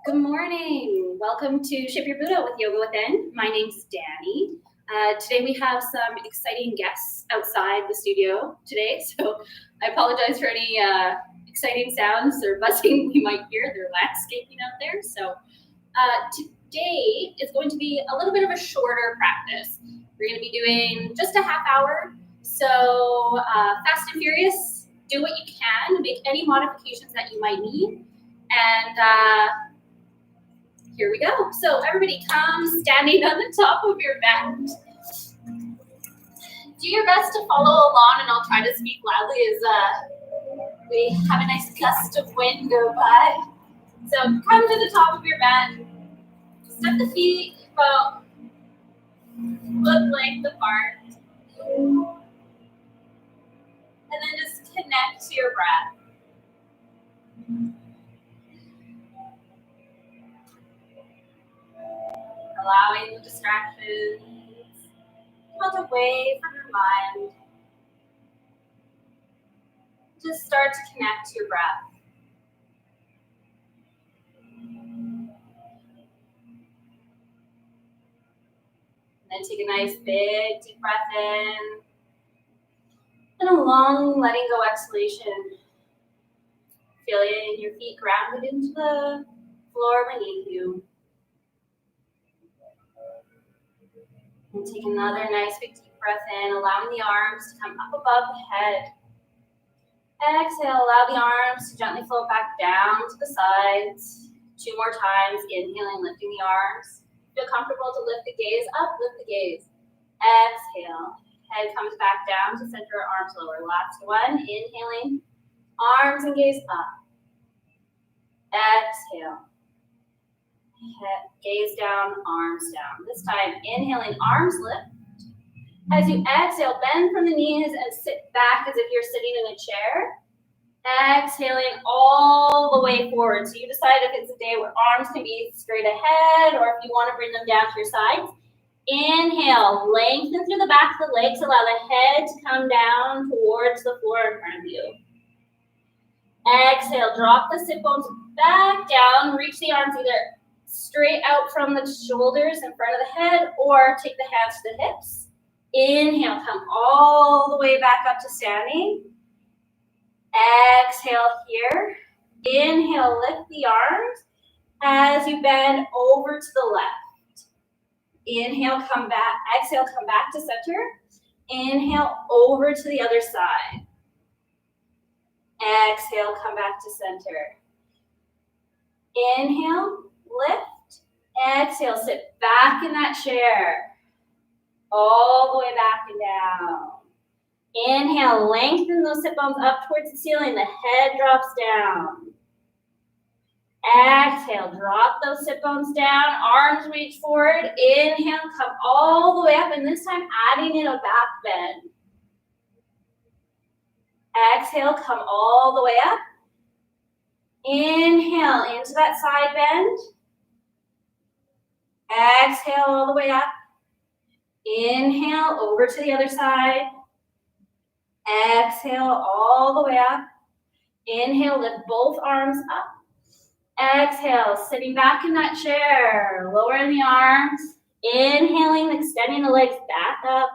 Good morning. Welcome to Ship Your Buddha with Yoga Within. My name's Dani. Today we have some exciting guests outside the studio today, so I apologize for any exciting sounds or buzzing you might hear. They're landscaping out there. So today is going to be a little bit of a shorter practice. We're going to be doing just a half hour. So fast and furious, do what you can, make any modifications that you might need. And here we go. So everybody come standing on the top of your mat. Do your best to follow along, and I'll try to speak loudly as we have a nice gust of wind go by. So come to the top of your mat. Step the feet about foot length apart. And then just connect to your breath. Allowing the distractions to melt away from your mind. Just start to connect to your breath. And then take a nice big deep breath in. And a long letting go exhalation. Feeling your feet grounded into the floor beneath you. And take another nice big deep breath in, allowing the arms to come up above the head. Exhale, allow the arms to gently float back down to the sides. 2 more times, inhaling, lifting the arms. Feel comfortable to lift the gaze up, lift the gaze. Exhale, head comes back down to center, arms lower. Last one, inhaling, arms and gaze up. Exhale. Head, gaze down, arms down. This time, inhaling, arms lift. As you exhale, bend from the knees and sit back as if you're sitting in a chair. Exhaling all the way forward. So you decide if it's a day where arms can be straight ahead or if you want to bring them down to your sides. Inhale, lengthen through the back of the legs. Allow the head to come down towards the floor in front of you. Exhale, drop the sit bones back down. Reach the arms either straight out from the shoulders in front of the head or take the hands to the hips. Inhale, come all the way back up to standing. Exhale here. Inhale, lift the arms as you bend over to the left. Inhale, come back. Exhale, come back to center. Inhale, over to the other side. Exhale, come back to center. Inhale, lift. Exhale, sit back in that chair. All the way back and down. Inhale, lengthen those sit bones up towards the ceiling. The head drops down. Exhale, drop those sit bones down. Arms reach forward. Inhale, come all the way up. And this time, adding in a back bend. Exhale, come all the way up. Inhale, into that side bend. Exhale, all the way up. Inhale, over to the other side. Exhale, all the way up. Inhale, lift both arms up. Exhale, sitting back in that chair. Lowering the arms. Inhaling, extending the legs back up.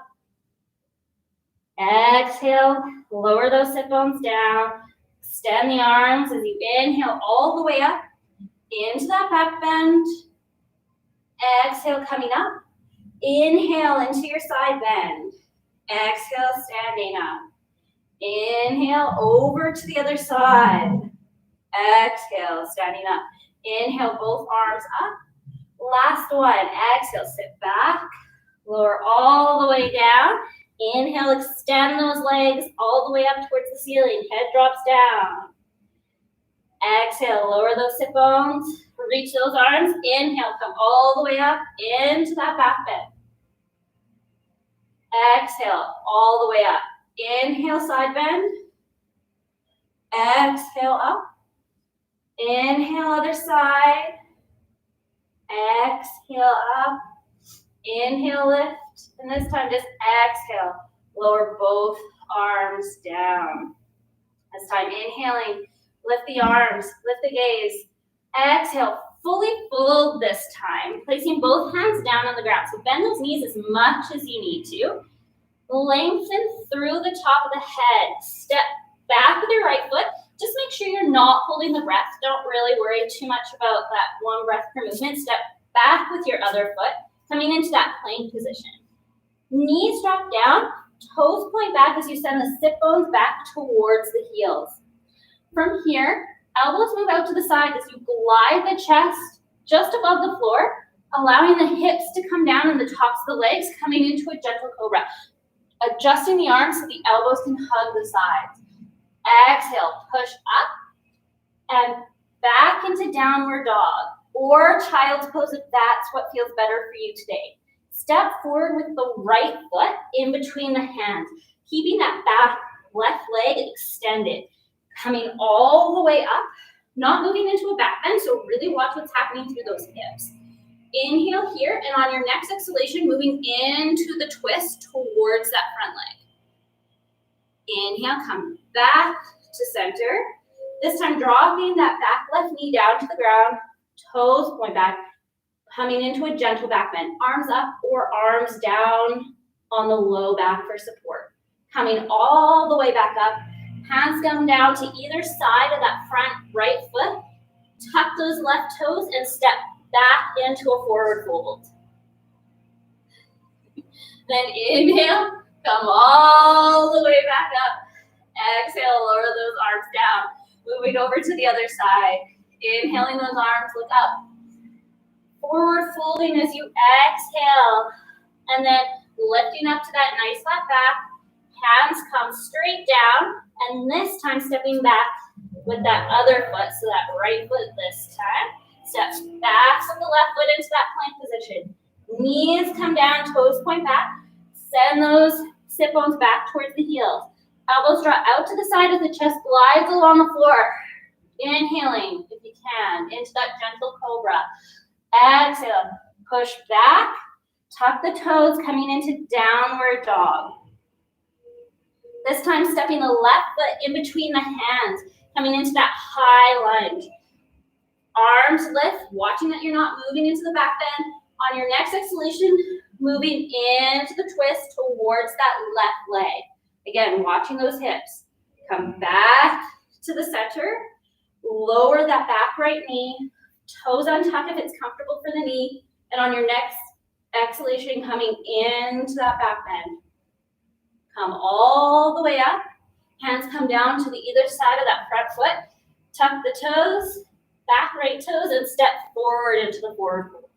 Exhale, lower those sit bones down. Extend the arms as you inhale all the way up into that back bend. Exhale, coming up. Inhale into your side bend. Exhale, standing up. Inhale, over to the other side. Exhale, standing up. Inhale, both arms up. Last one. Exhale, sit back. Lower all the way down. Inhale, extend those legs all the way up towards the ceiling. Head drops down. Exhale, lower those sit bones. Reach those arms. Inhale, come all the way up into that back bend. Exhale, all the way up. Inhale, side bend. Exhale, up. Inhale, other side. Exhale, up. Inhale, lift. And this time, just exhale. Lower both arms down. This time, inhaling, lift the arms, lift the gaze. Exhale, Fully fold this time, placing both hands down on the ground. So bend those knees as much as you need to. Lengthen through the top of the head. Step back with your right foot. Just make sure you're not holding the breath. Don't really worry too much about that one breath per movement. Step back with your other foot, coming into that plank position. Knees drop down, toes point back as you send the sit bones back towards the heels. From here, elbows move out to the side as you glide the chest just above the floor, allowing the hips to come down and the tops of the legs, coming into a gentle cobra. Adjusting the arms so the elbows can hug the sides. Exhale, push up and back into downward dog or child's pose if that's what feels better for you today. Step forward with the right foot in between the hands, keeping that back left leg extended, coming all the way up, not moving into a back bend, so really watch what's happening through those hips. Inhale here, and on your next exhalation, moving into the twist towards that front leg. Inhale, come back to center. This time, dropping that back left knee down to the ground, toes point back, coming into a gentle back bend. Arms up or arms down on the low back for support. Coming all the way back up, hands come down to either side of that front right foot. Tuck those left toes and step back into a forward fold. Then inhale, come all the way back up. Exhale, lower those arms down. Moving over to the other side. Inhaling those arms, look up. Forward folding as you exhale. And then lifting up to that nice flat back. Hands come straight down. And this time stepping back with that other foot. So that right foot this time. Step back from the left foot into that plank position. Knees come down, toes point back. Send those sit bones back towards the heels. Elbows draw out to the side as the chest glides along the floor. Inhaling, if you can, into that gentle cobra. Exhale, push back. Tuck the toes, coming into downward dog. This time, stepping the left foot in between the hands, coming into that high lunge. Arms lift, watching that you're not moving into the back bend. On your next exhalation, moving into the twist towards that left leg. Again, watching those hips. Come back to the center. Lower that back right knee. Toes untuck if it's comfortable for the knee. And on your next exhalation, coming into that back bend. Come all the way up. Hands come down to the either side of that front foot. Tuck the toes, back right toes, and step forward into the forward fold.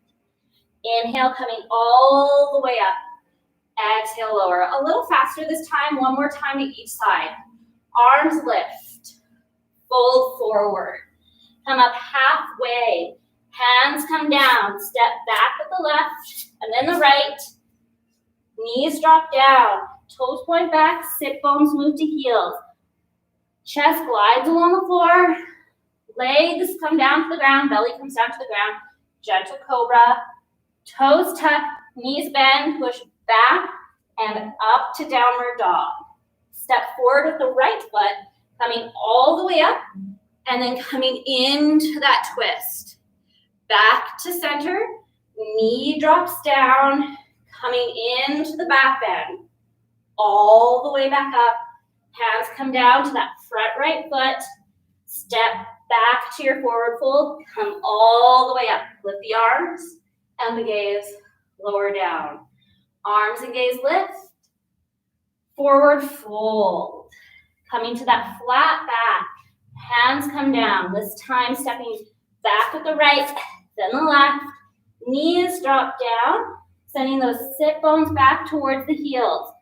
Inhale, coming all the way up. Exhale, lower. A little faster this time. One more time to each side. Arms lift. Fold forward. Come up halfway. Hands come down. Step back with the left and then the right. Knees drop down. Toes point back. Sit bones move to heels. Chest glides along the floor. Legs come down to the ground. Belly comes down to the ground. Gentle cobra. Toes tuck. Knees bend. Push back and up to downward dog. Step forward with the right foot, coming all the way up, and then coming into that twist. Back to center, knee drops down, coming into the back bend. All the way back up, hands come down to that front right foot. Step back to your forward fold, come all the way up. Lift the arms and the gaze lower down. Arms and gaze lift. Forward fold. Coming to that flat back. Hands come down. This time stepping back with the right, then the left. Knees drop down. Sending those sit bones back towards the heels.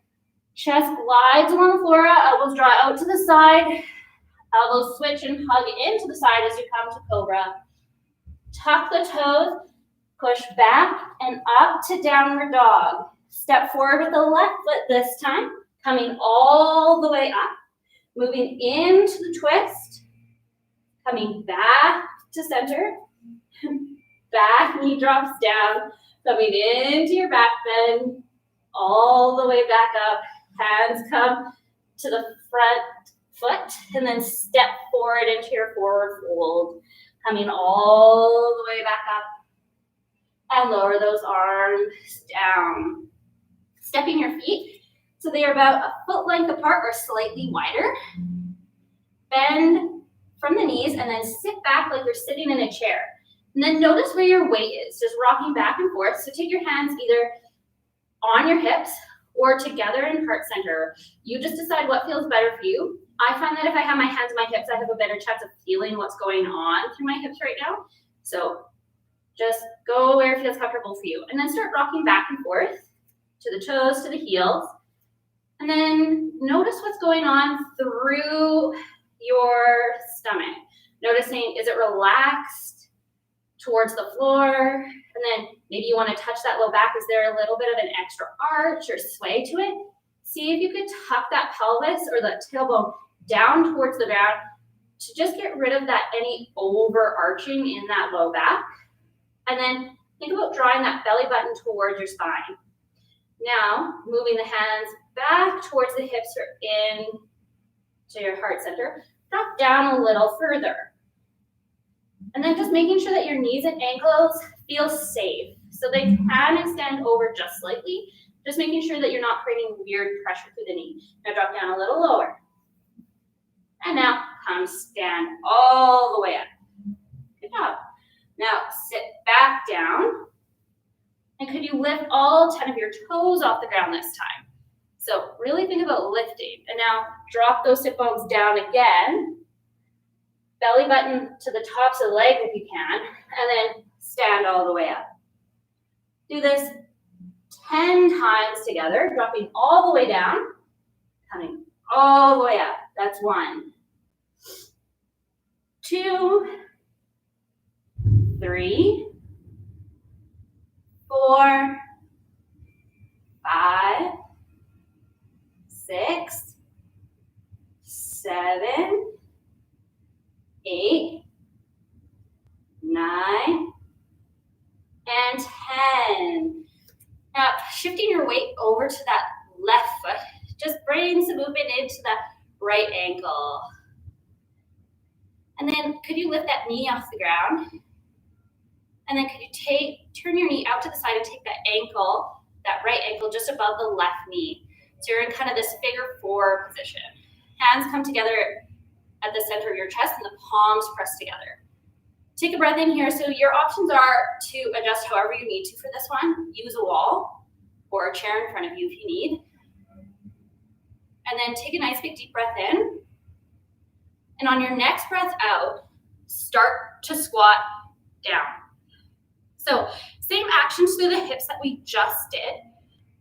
Chest glides along the floor. Elbows draw out to the side. Elbows switch and hug into the side as you come to cobra. Tuck the toes. Push back and up to downward dog. Step forward with the left foot this time, coming all the way up, moving into the twist, coming back to center, back knee drops down, coming into your back bend, all the way back up, hands come to the front foot, and then step forward into your forward fold. Coming all the way back up. And lower those arms down. Stepping your feet so they are about a foot length apart or slightly wider. Bend from the knees and then sit back like you're sitting in a chair. And then notice where your weight is, just rocking back and forth. So take your hands either on your hips or together in heart center. You just decide what feels better for you. I find that if I have my hands on my hips, I have a better chance of feeling what's going on through my hips right now. So just go where it feels comfortable for you. And then start rocking back and forth to the toes, to the heels. And then notice what's going on through your stomach. Noticing, is it relaxed towards the floor? And then maybe you want to touch that low back. Is there a little bit of an extra arch or sway to it? See if you could tuck that pelvis or the tailbone down towards the ground to just get rid of that any overarching in that low back. And then think about drawing that belly button towards your spine. Now, moving the hands back towards the hips or in to your heart center. Drop down a little further. And then just making sure that your knees and ankles feel safe. So they can extend over just slightly. Just making sure that you're not creating weird pressure through the knee. Now drop down a little lower. And now come stand all the way up. Good job. Now sit back down. And could you lift all 10 of your toes off the ground this time? So really think about lifting. And now drop those sit bones down again. Belly button to the tops of the leg if you can. And then stand all the way up. Do this 10 times together, dropping all the way down, coming all the way up. That's 1, 2, 3, 4, 5, 6, 7, 8, 9, and 10. Now, shifting your weight over to that left foot, just bring some movement into that right ankle. And then could you lift that knee off the ground? And then could you turn your knee out to the side and take that ankle, that right ankle just above the left knee. So you're in kind of this figure 4 position. Hands come together at the center of your chest and the palms press together. Take a breath in here. So your options are to adjust however you need to for this one. Use a wall or a chair in front of you if you need. And then take a nice big deep breath in. And on your next breath out, start to squat down. So same actions through the hips that we just did.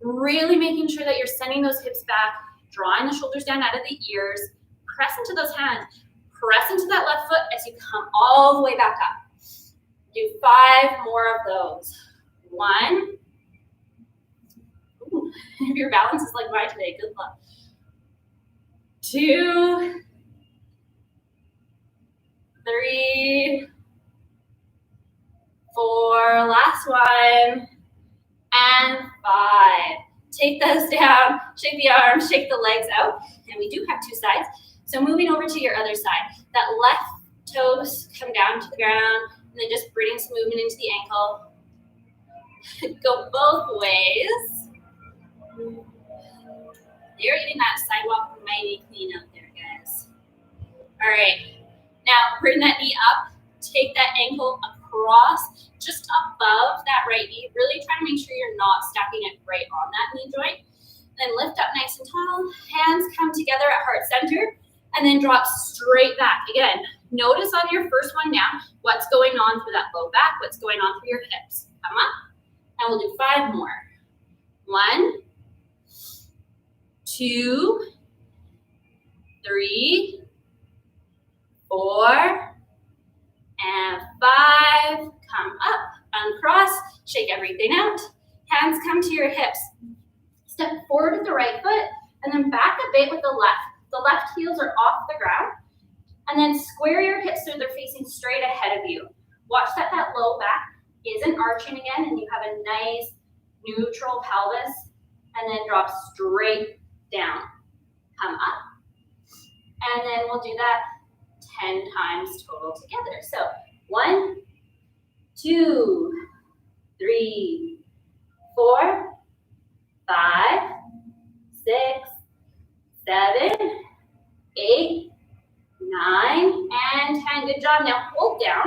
Really making sure that you're sending those hips back, drawing the shoulders down out of the ears, press into those hands, press into that left foot as you come all the way back up. Do 5 more of those. 1. Ooh, if your balance is like mine today, good luck. 2, 3, 4, last one, and 5. Take those down, shake the arms, shake the legs out, and we do have 2 sides. So moving over to your other side, that left toes come down to the ground, and then just bringing some movement into the ankle. Go both ways. You're getting that sidewalk mighty clean out there, guys. All right, now bring that knee up, take that ankle across, just above that right knee. Really try to make sure you're not stacking it right on that knee joint. Then lift up nice and tall, hands come together at heart center, and then drop straight back. Again, notice on your first one now, what's going on through that low back, what's going on through your hips. Come up, and we'll do 5 more. 1, 2, 3, 4, and 5. Come up, uncross, shake everything out. Hands come to your hips. Step forward with the right foot, and then back a bit with the left. The left heels are off the ground. And then square your hips so they're facing straight ahead of you. Watch that low back isn't arching again, and you have a nice neutral pelvis. And then drop straight down. Come up. And then we'll do that 10 times total together. So 1, 2, 3, 4, 5, 6, 7, 8, 9, and 10. Good job. Now hold down.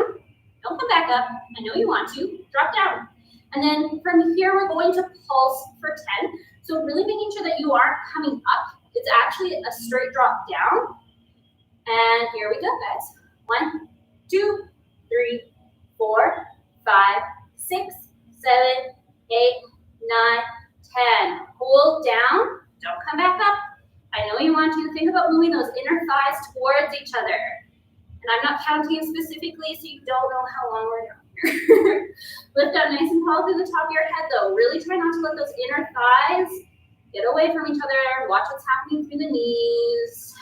Don't come back up. I know you want to. Drop down. And then from here, we're going to pulse for 10. So really making sure that you aren't coming up. It's actually a straight drop down. And here we go, guys. 1, 2, 3, 4, 5, 6, 7, 8, 9, 10. Hold down. Don't come back up. I know you want to. Think about moving those inner thighs towards each other. And I'm not counting specifically, so you don't know how long we're down here. Lift up nice and tall through the top of your head, though. Really try not to let those inner thighs get away from each other. Watch what's happening through the knees.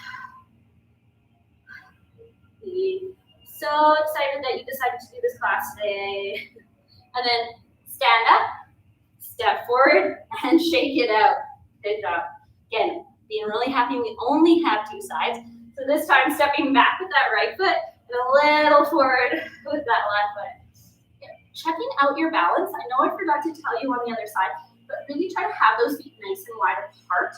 So excited that you decided to do this class today. And then stand up, step forward, and shake it out. Good job. Again, being really happy we only have 2 sides. So this time, stepping back with that right foot and a little forward with that left foot. Checking out your balance. I know I forgot to tell you on the other side, but really try to have those feet nice and wide apart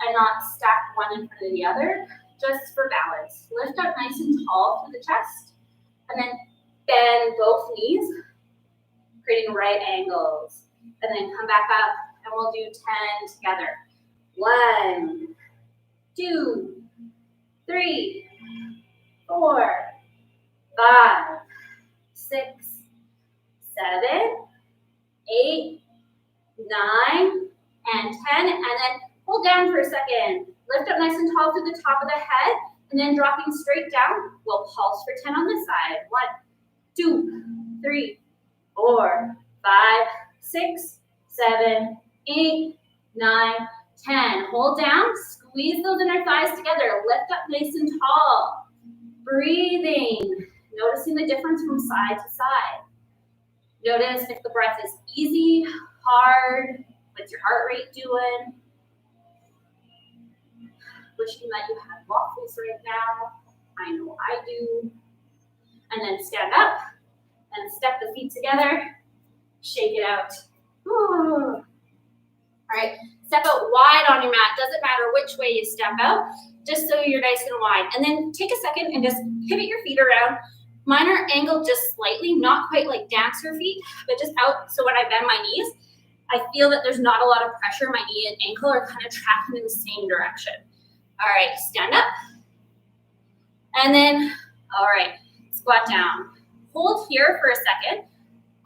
and not stack one in front of the other, just for balance. Lift up nice and tall through the chest, and then bend both knees, creating right angles. And then come back up, and we'll do 10 together. 1, 2, 3, 4, 5, 6, 7, 8, 9, and 10. And then hold down for a second. Lift up nice and tall through the top of the head, and then dropping straight down. We'll pulse for 10 on this side. 1, 2, 3, 4, 5, 6, 7, 8, 9, 10. Hold down. Squeeze those inner thighs together. Lift up nice and tall. Breathing. Noticing the difference from side to side. Notice if the breath is easy, hard. What's your heart rate doing? Wishing that you had waffles right now. I know I do. And then stand up and step the feet together. Shake it out. Ooh. All right, step out wide on your mat. Doesn't matter which way you step out, just so you're nice and wide. And then take a second and just pivot your feet around. Mine are angled just slightly, not quite like dancer feet, but just out. So when I bend my knees, I feel that there's not a lot of pressure. My knee and ankle are kind of tracking in the same direction. All right, stand up. And then, all right, squat down. Hold here for a second.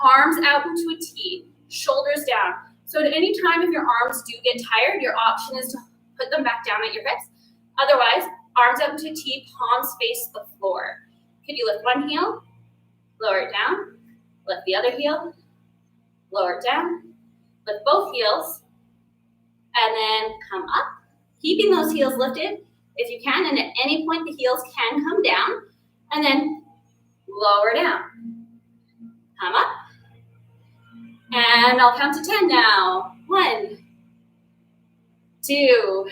Arms out into a T, shoulders down. So at any time if your arms do get tired, your option is to put them back down at your hips. Otherwise, arms out into a T, palms face the floor. Could you lift one heel, lower it down, lift the other heel, lower it down, lift both heels, and then come up. Keeping those heels lifted if you can, and at any point the heels can come down, and then lower down. Come up. And I'll count to 10 now. 1, 2,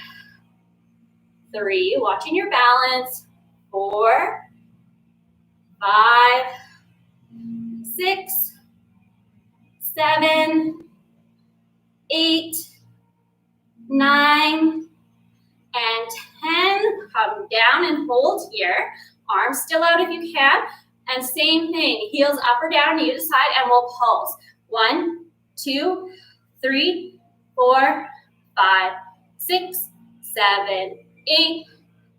3, watching your balance. 4, 5, 6, 7, 8, 9, and 10. Come down and hold here. Arms still out if you can. And same thing, heels up or down, you decide, and we'll pulse. 1, 2, 3, 4, 5, 6, 7, 8,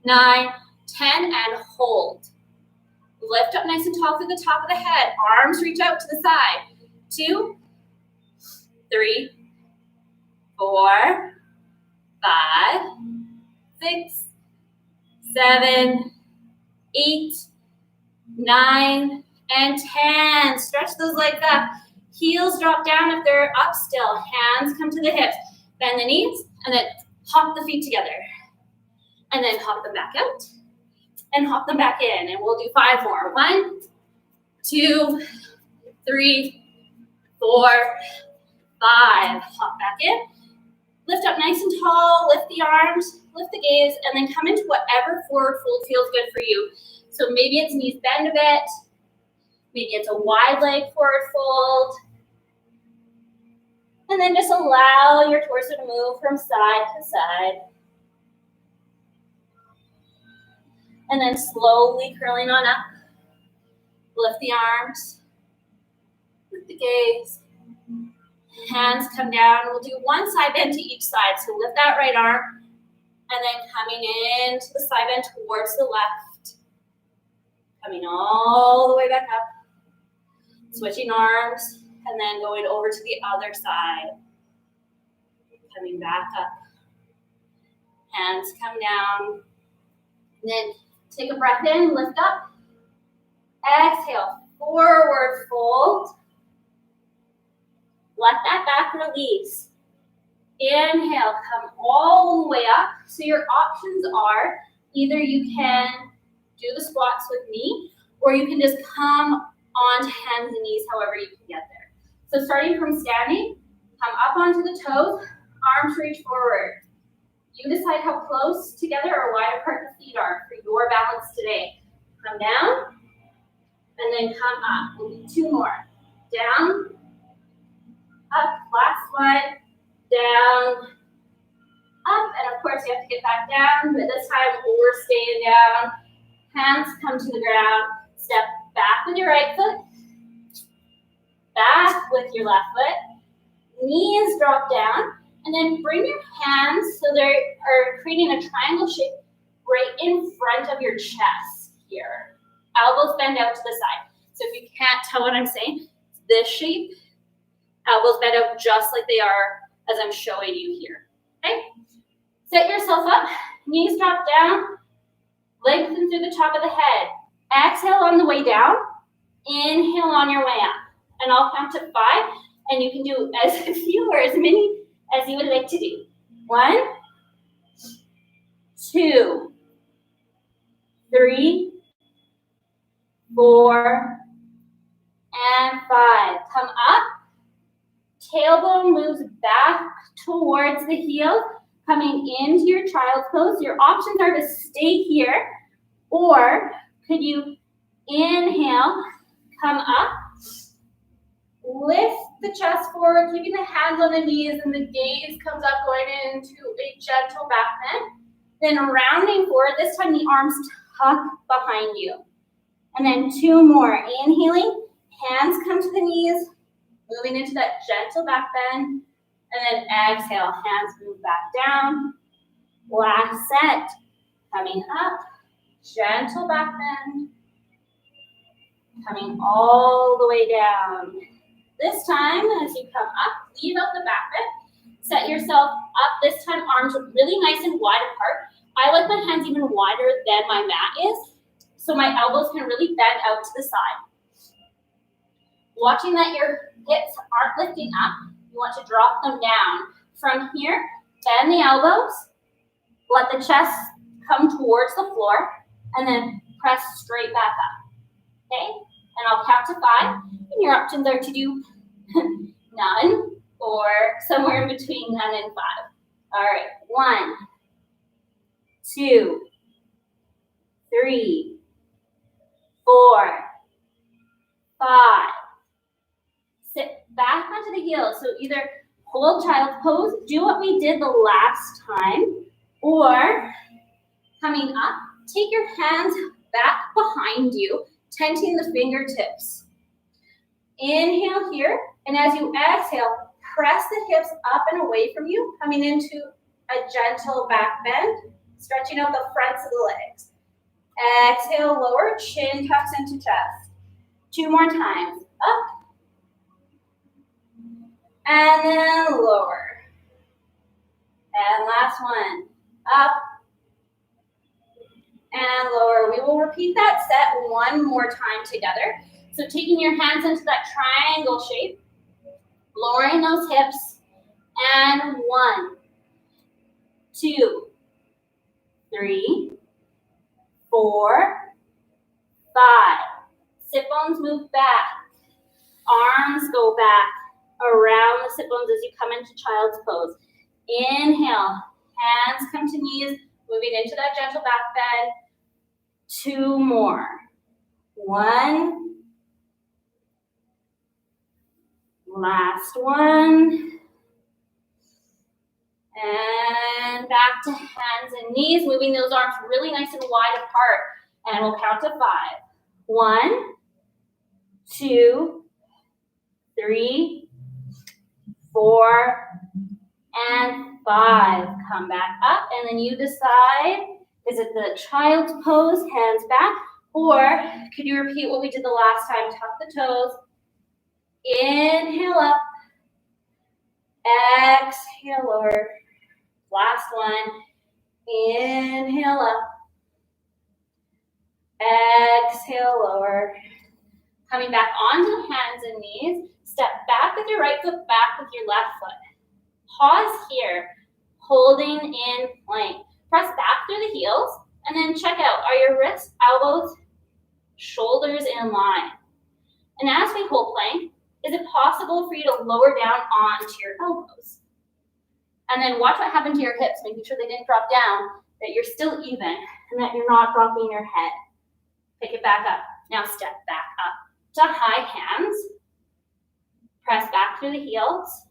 9, 10, and hold. Lift up nice and tall through the top of the head. Arms reach out to the side. 2, 3, 4, 5, 6, 7, 8, 9, and 10. Stretch those legs up. Heels drop down if they're up still. Hands come to the hips. Bend the knees, and then hop the feet together. And then hop them back out, and hop them back in. And we'll do 5 more. 1, 2, 3, 4, 5. Hop back in. Lift up nice and tall. Lift the arms, lift the gaze, and then come into whatever forward fold feels good for you. So maybe it's knees bend a bit. Maybe it's a wide leg forward fold. And then just allow your torso to move from side to side. And then slowly curling on up. Lift the arms. Lift the gaze. Hands come down. We'll do one side bend to each side. So lift that right arm. And then coming into the side bend towards the left. Coming all the way back up. Switching arms. And then going over to the other side. Coming back up. Hands come down. And then take a breath in, lift up. Exhale, forward fold. Let that back release. Inhale, come all the way up. So your options are either you can do the squats with me, or you can just come onto hands and knees, however you can get there. So starting from standing, come up onto the toes, arms reach forward. You decide how close together or wide apart the feet are for your balance today. Come down, and then come up. We'll do two more. Down, up, last one, down, up, and of course you have to get back down, but this time we're staying down. Hands come to the ground. Step back with your right foot, back with your left foot. Knees drop down. And then bring your hands so they are creating a triangle shape right in front of your chest here. Elbows bend out to the side. So if you can't tell what I'm saying, this shape, elbows bend out just like they are as I'm showing you here. Okay? Set yourself up, knees drop down, lengthen through the top of the head. Exhale on the way down, inhale on your way up. And I'll count to 5, and you can do as few or as many as you would like to do. 1, 2, 3, 4, and 5. Come up. Tailbone moves back towards the heel, coming into your child's pose. Your options are to stay here, or could you inhale, come up, lift the chest forward, keeping the hands on the knees, and the gaze comes up, going into a gentle back bend. Then rounding forward, this time the arms tuck behind you. And then 2 more. Inhaling, hands come to the knees, moving into that gentle back bend. And then exhale, hands move back down. Last set. Coming up, gentle back bend. Coming all the way down. This time, as you come up, leave out the back bend. Set yourself up. This time, arms are really nice and wide apart. I like my hands even wider than my mat is, so my elbows can really bend out to the side. Watching that your hips aren't lifting up, you want to drop them down. From here, bend the elbows, let the chest come towards the floor, and then press straight back up. Okay? And I'll count to 5, and your options are to do none or somewhere in between none and 5. All right, 1, 2, 3, 4, 5. Sit back onto the heels. So either hold child's pose, do what we did the last time, or coming up, take your hands back behind you, tenting the fingertips. Inhale here, and as you exhale, press the hips up and away from you, coming into a gentle back bend, stretching out the fronts of the legs. Exhale, lower, chin tucks into chest. 2 more times. Up. And then lower. And last one. Up. And lower. We will repeat that set 1 more time together. So taking your hands into that triangle shape, lowering those hips, and 1, 2, 3, 4, 5. Sit bones move back. Arms go back around the sit bones as you come into child's pose. Inhale, hands come to knees, moving into that gentle back bend. 2 more. 1, Last one. And back to hands and knees, moving those arms really nice and wide apart. And we'll count to 5. 1, 2, 3, 4, and 5. Come back up, and then you decide, is it the child's pose, hands back, or could you repeat what we did the last time? Tuck the toes, inhale up, exhale lower. Last one, inhale up, exhale lower. Coming back onto the hands and knees, step back with your right foot, back with your left foot. Pause here, holding in plank. Press back through the heels, and then check out, are your wrists, elbows, shoulders in line? And as we hold plank, is it possible for you to lower down onto your elbows? And then watch what happened to your hips, making sure they didn't drop down, that you're still even, and that you're not dropping your head. Pick it back up. Now step back up to high hands. Press back through the heels.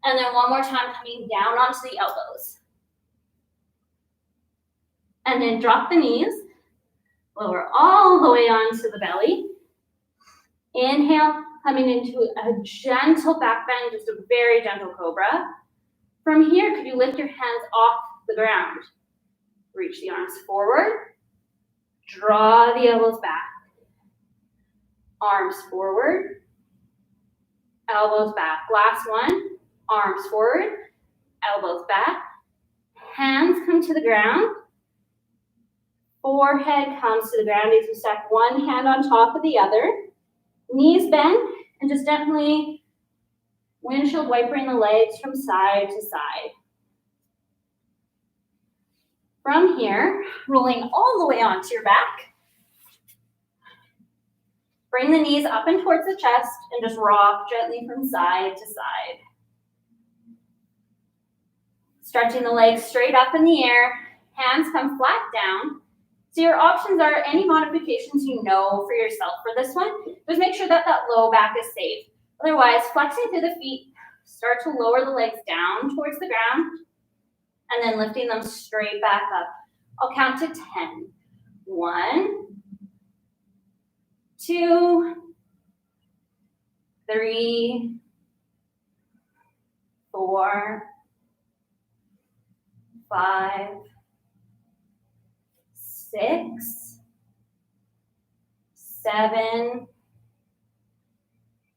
And then one more time, coming down onto the elbows. And then drop the knees. Lower all the way onto the belly. Inhale, coming into a gentle back bend, just a very gentle cobra. From here, could you lift your hands off the ground? Reach the arms forward. Draw the elbows back. Arms forward. Elbows back. Last one. Arms forward. Elbows back. Hands come to the ground. Forehead comes to the ground as you stack one hand on top of the other. Knees bend, and just gently windshield wipering the legs from side to side. From here, rolling all the way onto your back. Bring the knees up and towards the chest and just rock gently from side to side. Stretching the legs straight up in the air, hands come flat down. So your options are any modifications you know for yourself for this one. Just make sure that that low back is safe. Otherwise, flexing through the feet, start to lower the legs down towards the ground, and then lifting them straight back up. I'll count to 10. 1, 2, 3, 4, 5, 6, 7,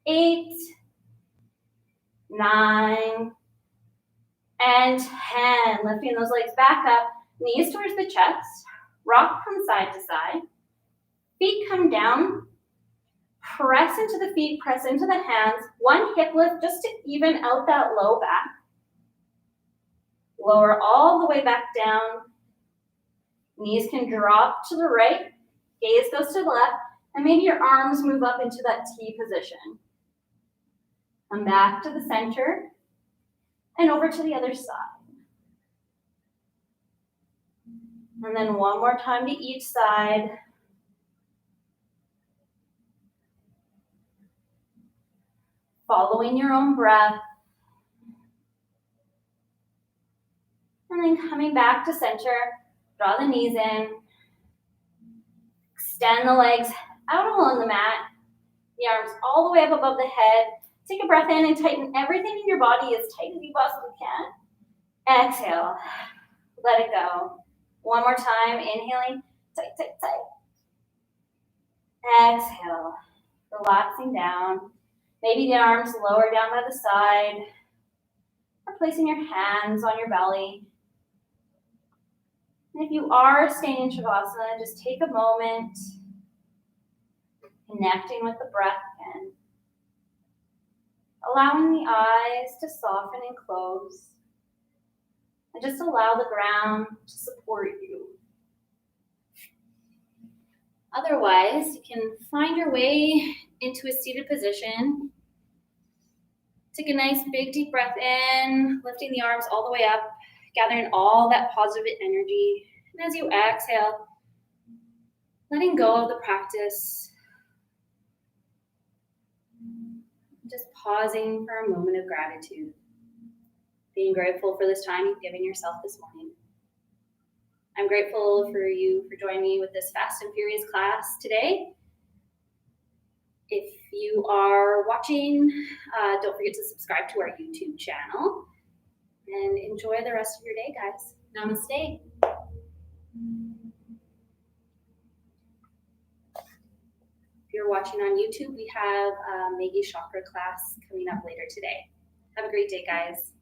8, 9, and 10. Lifting those legs back up, knees towards the chest, rock from side to side. Feet come down, press into the feet, press into the hands. One hip lift just to even out that low back. Lower all the way back down. Knees can drop to the right, gaze goes to the left, and maybe your arms move up into that T position. Come back to the center and over to the other side. And then one more time to each side. Following your own breath. And then coming back to center, draw the knees in. Extend the legs out along the mat. The arms all the way up above the head. Take a breath in and tighten everything in your body as tight as you possibly can. Exhale. Let it go. One more time. Inhaling. Tight, tight, tight. Exhale. Relaxing down. Maybe the arms lower down by the side. Or placing your hands on your belly. And if you are staying in Shavasana, just take a moment, connecting with the breath again. Allowing the eyes to soften and close. And just allow the ground to support you. Otherwise, you can find your way into a seated position. Take a nice big deep breath in, lifting the arms all the way up, gathering all that positive energy. And as you exhale, letting go of the practice. Just pausing for a moment of gratitude. Being grateful for this time you've given yourself this morning. I'm grateful for you for joining me with this Fast and Furious class today. If you are watching, don't forget to subscribe to our YouTube channel and enjoy the rest of your day, guys. Namaste. If you're watching on YouTube, we have a Maggie Chakra class coming up later today. Have a great day, guys.